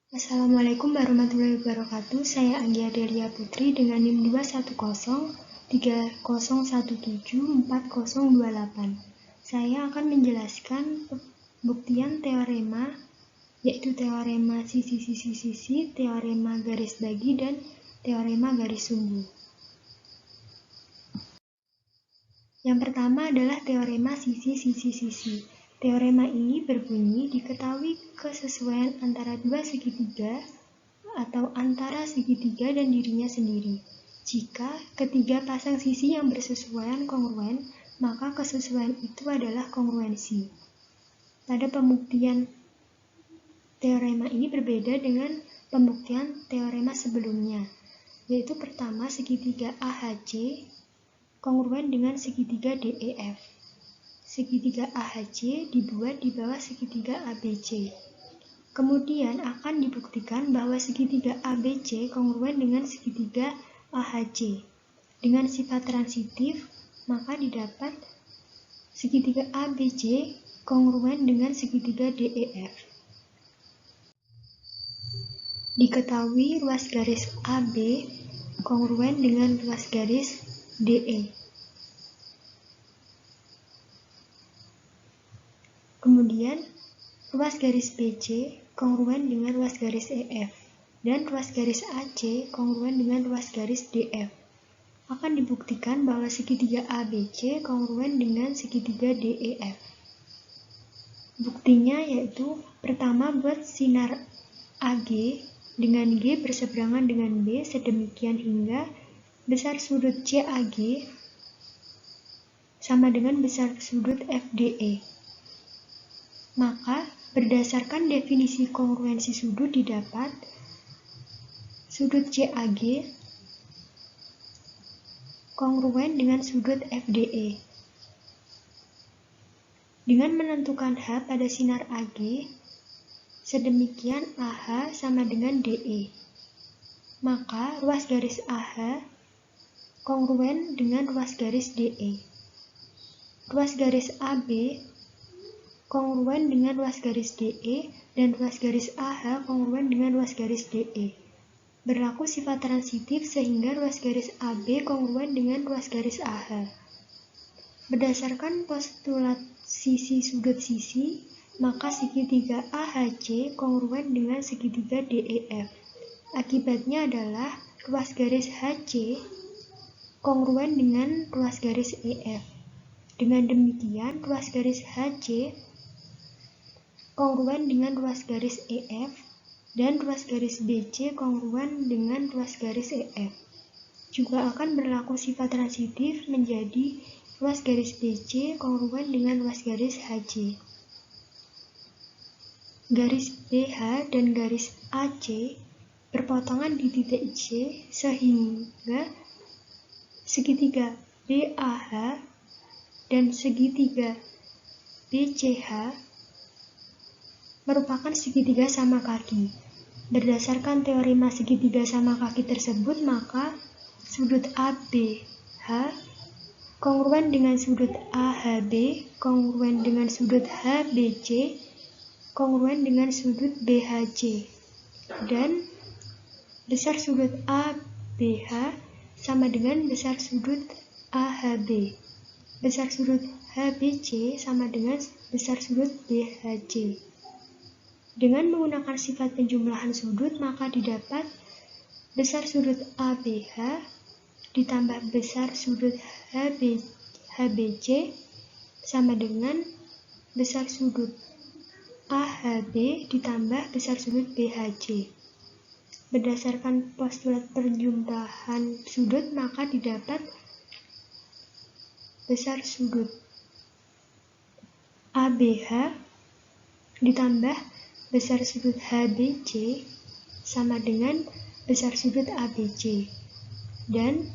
Assalamualaikum warahmatullahi wabarakatuh. Saya Anggia Delia Putri dengan NIM 21030174028. Saya akan menjelaskan pembuktian teorema, yaitu teorema sisi-sisi-sisi, teorema garis bagi, dan teorema garis sumbu. Yang pertama adalah teorema sisi-sisi-sisi. Teorema ini berbunyi diketahui kesesuaian antara dua segitiga atau antara segitiga dan dirinya sendiri. Jika ketiga pasang sisi yang bersesuaian kongruen, maka kesesuaian itu adalah kongruensi. Pada pembuktian teorema ini berbeda dengan pembuktian teorema sebelumnya, yaitu pertama segitiga AHC kongruen dengan segitiga DEF. Segitiga AHC dibuat di bawah segitiga ABC. Kemudian akan dibuktikan bahwa segitiga ABC kongruen dengan segitiga AHC. Dengan sifat transitif, maka didapat segitiga ABC kongruen dengan segitiga DEF. Diketahui ruas garis AB kongruen dengan ruas garis DE. Kemudian, ruas garis BC kongruen dengan ruas garis EF, dan ruas garis AC kongruen dengan ruas garis DF. Akan dibuktikan bahwa segitiga ABC kongruen dengan segitiga DEF. Buktinya yaitu, pertama buat sinar AG dengan G berseberangan dengan B sedemikian hingga besar sudut CAG sama dengan besar sudut FDE. Maka, berdasarkan definisi kongruensi sudut didapat sudut CAG kongruen dengan sudut FDE. Dengan menentukan H pada sinar AG, sedemikian AH sama dengan DE. Maka, ruas garis AH kongruen dengan ruas garis DE. Ruas garis AB kongruen dengan ruas garis DE, dan ruas garis AH kongruen dengan ruas garis DE. Berlaku sifat transitif sehingga ruas garis AB kongruen dengan ruas garis AH. Berdasarkan postulat sisi sudut sisi, maka segitiga AHC kongruen dengan segitiga DEF. Akibatnya adalah ruas garis HC kongruen dengan ruas garis EF. Dengan demikian, ruas garis HC kongruen dengan ruas garis EF, dan ruas garis BC kongruen dengan ruas garis EF. Juga akan berlaku sifat transitif menjadi ruas garis BC kongruen dengan ruas garis HC. Garis BH dan garis AC berpotongan di titik C sehingga segitiga BAH dan segitiga BCH merupakan segitiga sama kaki. Berdasarkan teorema segitiga sama kaki tersebut, maka sudut ABH kongruen dengan sudut AHB kongruen dengan sudut HBC kongruen dengan sudut BHC, dan besar sudut ABH sama dengan besar sudut AHB. Besar sudut HBC sama dengan besar sudut BHC. Dengan menggunakan sifat penjumlahan sudut, maka didapat besar sudut ABH ditambah besar sudut HBC sama dengan besar sudut AHB ditambah besar sudut BHC. Berdasarkan postulat penjumlahan sudut, maka didapat besar sudut ABH ditambah besar sudut HBC sama dengan besar sudut ABC, dan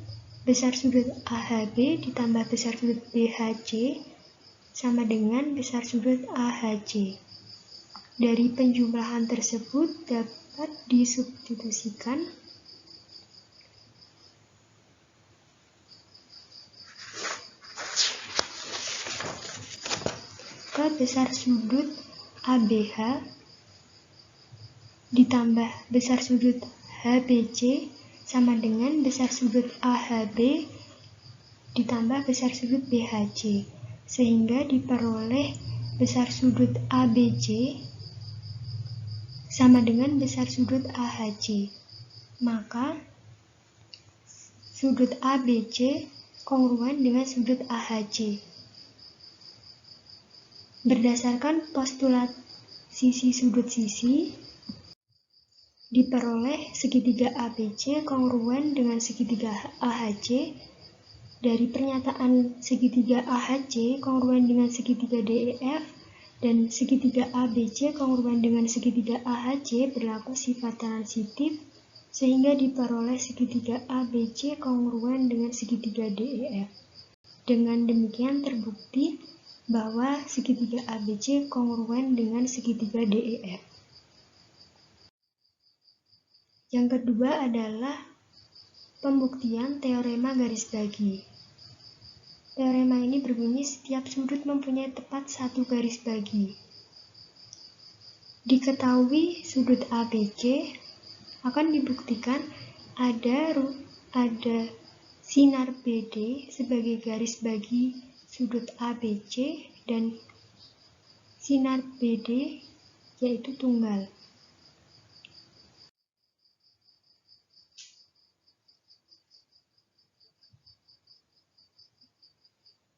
besar sudut AHB ditambah besar sudut BHC sama dengan besar sudut AHC. Dari penjumlahan tersebut dapat disubstitusikan ke besar sudut ABH ditambah besar sudut HBC sama dengan besar sudut AHB ditambah besar sudut BHC, sehingga diperoleh besar sudut ABC sama dengan besar sudut AHC. Maka sudut ABC kongruen dengan sudut AHC. Berdasarkan postulat sisi sudut sisi, diperoleh segitiga ABC kongruen dengan segitiga AHC. Dari pernyataan segitiga AHC kongruen dengan segitiga DEF dan segitiga ABC kongruen dengan segitiga AHC berlaku sifat transitif, sehingga diperoleh segitiga ABC kongruen dengan segitiga DEF. Dengan demikian terbukti bahwa segitiga ABC kongruen dengan segitiga DEF. Yang kedua adalah pembuktian teorema garis bagi. Teorema ini berbunyi setiap sudut mempunyai tepat satu garis bagi. Diketahui sudut ABC akan dibuktikan ada sinar BD sebagai garis bagi sudut ABC dan sinar BD yaitu tunggal.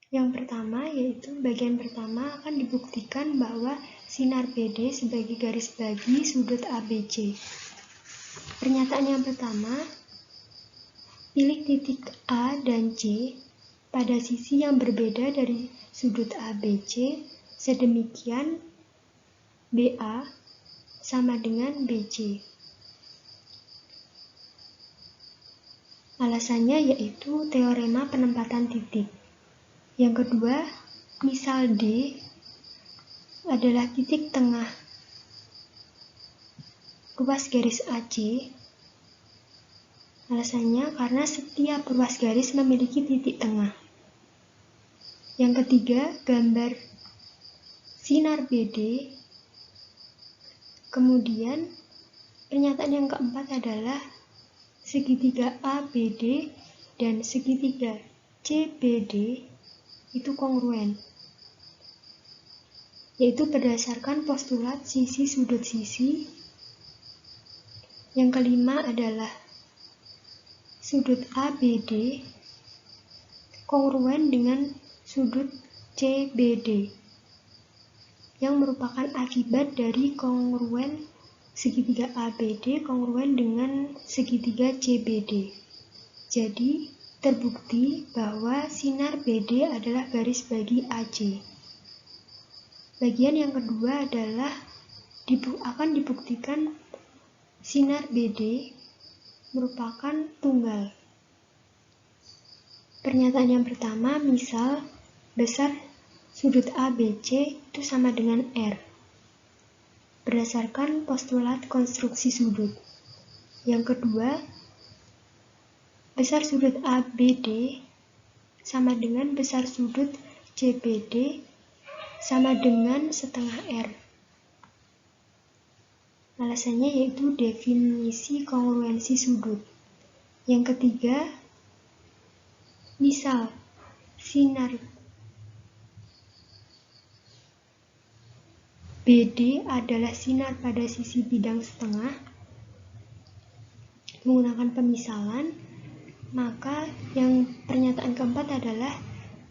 Yang pertama yaitu bagian pertama akan dibuktikan bahwa sinar BD sebagai garis bagi sudut ABC. Pernyataan yang pertama, pilih titik A dan C pada sisi yang berbeda dari sudut ABC, sedemikian BA sama dengan BC. Alasannya yaitu teorema penempatan titik. Yang kedua, misal D adalah titik tengah ruas garis AC. Alasannya karena setiap ruas garis memiliki titik tengah. Yang ketiga, gambar sinar BD. Kemudian, pernyataan yang keempat adalah segitiga ABD dan segitiga CBD itu kongruen, yaitu berdasarkan postulat sisi sudut sisi. Yang kelima adalah sudut ABD kongruen dengan sudut CBD, yang merupakan akibat dari kongruen segitiga ABD kongruen dengan segitiga CBD. Jadi, terbukti bahwa sinar BD adalah garis bagi AC. Bagian yang kedua adalah akan dibuktikan sinar BD merupakan tunggal. Pernyataan yang pertama, misal besar sudut ABC itu sama dengan R, berdasarkan postulat konstruksi sudut. Yang kedua, besar sudut ABD sama dengan besar sudut CBD sama dengan setengah R. Alasannya yaitu definisi kongruensi sudut. Yang ketiga, misal sinar BD adalah sinar pada sisi bidang setengah menggunakan pemisalan, maka yang pernyataan keempat adalah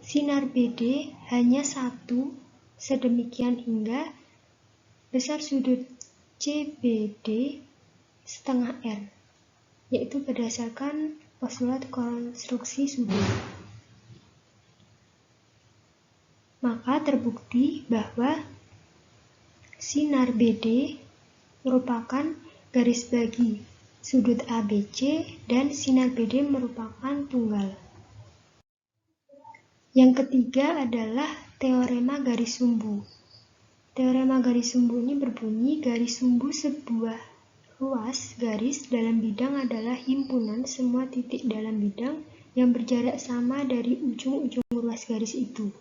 sinar BD hanya satu, sedemikian hingga besar sudut CBD setengah R, yaitu berdasarkan postulat konstruksi sudut. Maka terbukti bahwa sinar BD merupakan garis bagi sudut ABC dan sinar BD merupakan tunggal. Yang ketiga adalah teorema garis sumbu. Teorema garis sumbu ini berbunyi garis sumbu sebuah ruas garis dalam bidang adalah himpunan semua titik dalam bidang yang berjarak sama dari ujung-ujung ruas garis itu.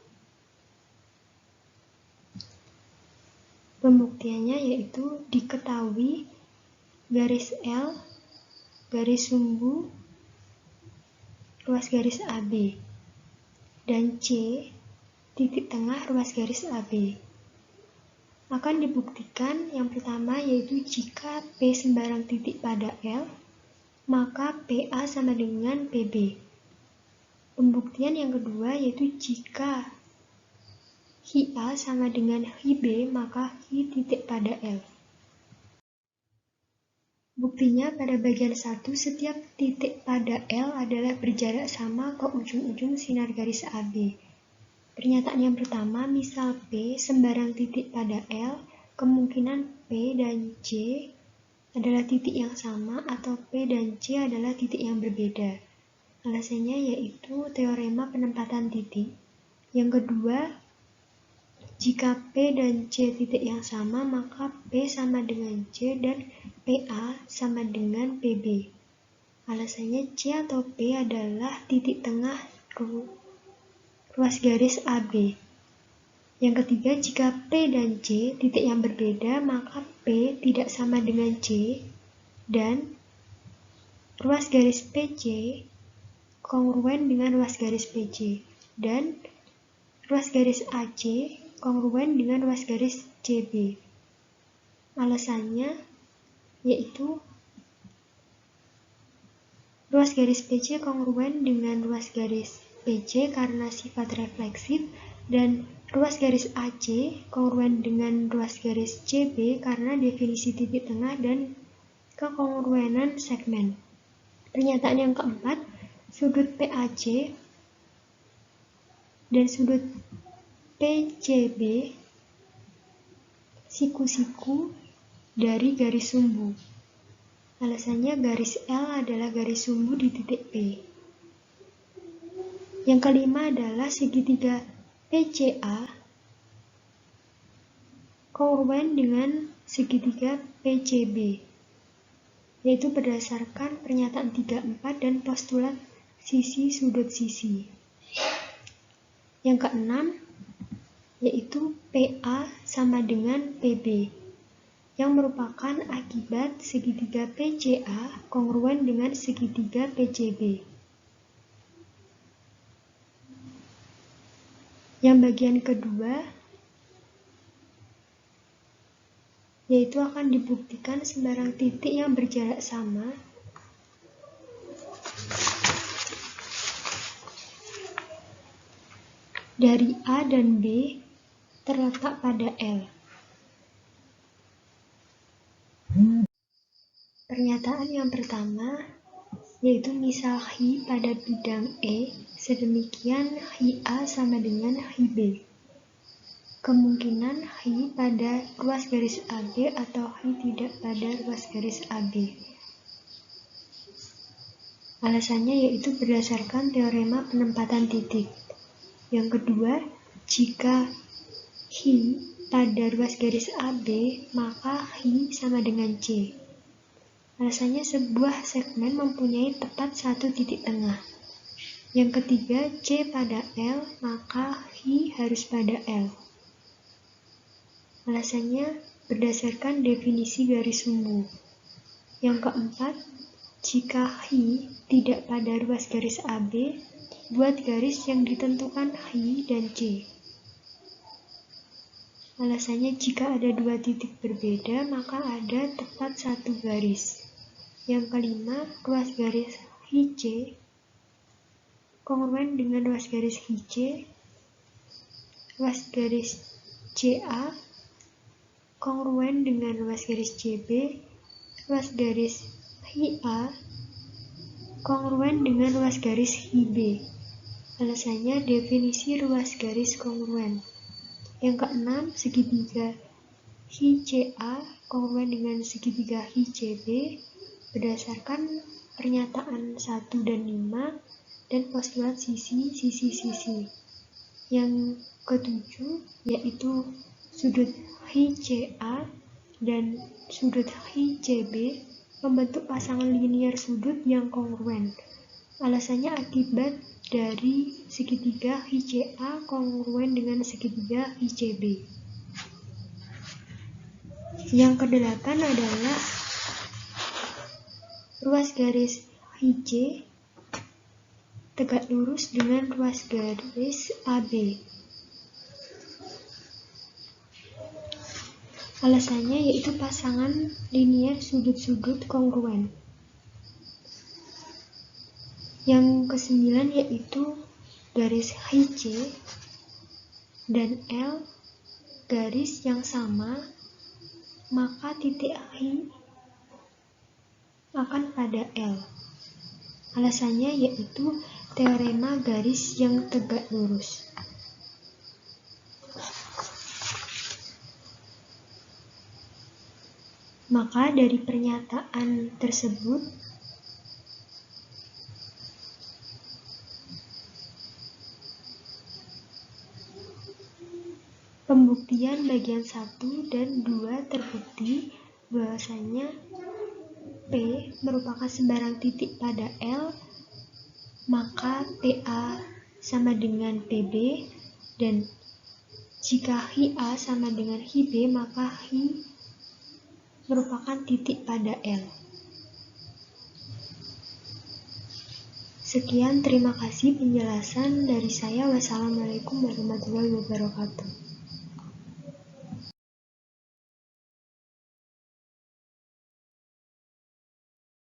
Pembuktiannya yaitu diketahui garis L, garis sumbu, ruas garis AB, dan C, titik tengah ruas garis AB. Akan dibuktikan yang pertama yaitu jika P sembarang titik pada L, maka PA sama dengan PB. Pembuktian yang kedua yaitu jika HA sama dengan HB, maka H titik pada L. Buktinya pada bagian 1, setiap titik pada L adalah berjarak sama ke ujung-ujung sinar garis AB. Pernyataan yang pertama, misal P sembarang titik pada L, kemungkinan P dan C adalah titik yang sama atau P dan C adalah titik yang berbeda. Alasannya yaitu teorema penempatan titik. Yang kedua, jika P dan C titik yang sama, maka P sama dengan C dan PA sama dengan PB. Alasannya C atau P adalah titik tengah ruas garis AB. Yang ketiga, jika P dan C titik yang berbeda, maka P tidak sama dengan C dan ruas garis PC kongruen dengan ruas garis PC dan ruas garis AC kongruen dengan ruas garis CB. Alasannya yaitu ruas garis PC kongruen dengan ruas garis PC karena sifat refleksif dan ruas garis AC kongruen dengan ruas garis CB karena definisi titik tengah dan kekongruenan segmen. Pernyataan yang keempat, sudut PAC dan sudut PCB siku-siku dari garis sumbu. Alasannya garis L adalah garis sumbu di titik P. Yang kelima adalah segitiga PCA kongruen dengan segitiga PCB, yaitu berdasarkan pernyataan 3-4 dan postulat sisi sudut sisi. Yang keenam yaitu PA sama dengan PB, yang merupakan akibat segitiga PCA kongruen dengan segitiga PCB. Yang bagian kedua yaitu akan dibuktikan sembarang titik yang berjarak sama dari A dan B terletak pada L. Pernyataan yang pertama yaitu misal Hi pada bidang E, sedemikian Hi-A sama dengan Hi-B. Kemungkinan Hi pada ruas garis AB atau Hi tidak pada ruas garis AB. Alasannya yaitu berdasarkan teorema penempatan titik. Yang kedua, jika Hi pada ruas garis AB, maka Hi sama dengan C. Alasannya sebuah segmen mempunyai tepat satu titik tengah. Yang ketiga, C pada L, maka Hi harus pada L. Alasannya berdasarkan definisi garis sumbu. Yang keempat, jika Hi tidak pada ruas garis AB, buat garis yang ditentukan Hi dan C. Alasannya jika ada dua titik berbeda, maka ada tepat satu garis. Yang kelima, ruas garis HC kongruen dengan ruas garis HC, ruas garis CA kongruen dengan ruas garis CB, ruas garis HA kongruen dengan ruas garis HB. Alasannya definisi ruas garis kongruen. Yang keenam, segitiga HCA kongruen dengan segitiga HCB berdasarkan pernyataan 1 dan 5 dan postulat sisi-sisi. Yang ketujuh yaitu sudut HCA dan sudut HCB membentuk pasangan linier sudut yang kongruen. Alasannya akibat dari segitiga HCA kongruen dengan segitiga HCB. Yang kedelapan adalah ruas garis HJ tegak lurus dengan ruas garis AB. Alasannya yaitu pasangan linier sudut-sudut kongruen. Yang kesembilan yaitu garis HJ dan L garis yang sama, maka titik H akan pada L. Alasannya yaitu teorema garis yang tegak lurus. Maka dari pernyataan tersebut, pembuktian bagian 1 dan 2 terbukti bahwasanya P merupakan sembarang titik pada L, maka TA sama dengan PB, dan jika HA sama dengan HB, maka H merupakan titik pada L. Sekian, terima kasih penjelasan dari saya. Wassalamualaikum warahmatullahi wabarakatuh.